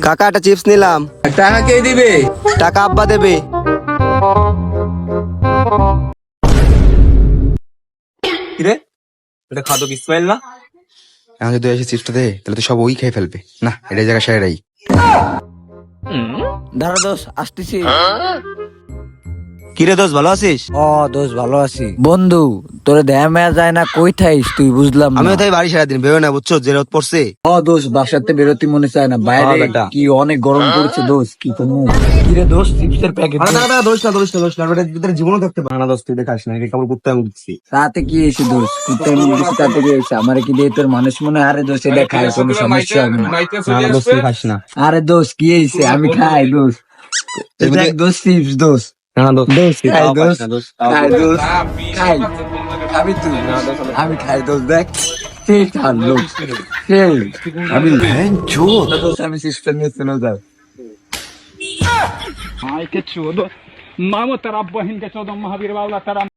কাকা একটা চিপস নিলাম। টাকা কে দিবে? টাকা আব্বা দেবে। কিরে এটা খাদক ইসমাইল না? এখন যদি এসে চিপসটা দে তাহলে তো সব ওই খেয়ে ফেলবে। না, এটাই জায়গা সেরাই। দাঁড়া দোষ, আসতেছি। কিরে দোস্ত, ভালো আছিস? ও দোষ, ভালো আছি। বন্ধু তোরে দেখা মেয়া যায় না, কই থাইস তুই? বুঝলাম না। আমিও তাই বাড়ি সারাদিন বেরো না, বুঝছো, যে রোদ পড়ছে। ও দোষ, বাসাতে বেরোতে মনে চায় না, বাইরে বেটা। কি অনেক গরম পড়ছে দোষ। কি করবো? কিরে দোষ, চিপসের প্যাকেট জীবনও থাকতে পারে না দোস্ত, তুই দেখাস না, কেবল কুত্তা আমি দিচ্ছি। তাতে কি এসে দোষ? কুত্তার মুখ দিছি, তাতে কি এসে? আমার কি দিয়ে তোর মানুষ মনে হয়? আরে দোষ, এটা খাই, কোনো সমস্যা হবে না। দোস্ত তুই খাস না। আরে দোষ কি হয়েছে? আমি খাই দোষ। দেখ দোষ, চিপস দোষ। দোষ খাই দোষ, খাই দোষ, খাই। খাবি তুই? আমি খাই দোষ, দেখ সেই খান লোক, সেই আমি দোষ, আমি সিস্টেম নিয়ে শুনে যাও। Ai, que chudo. Mamo, terá boa, que chudo, Mahavir, Vala, terá.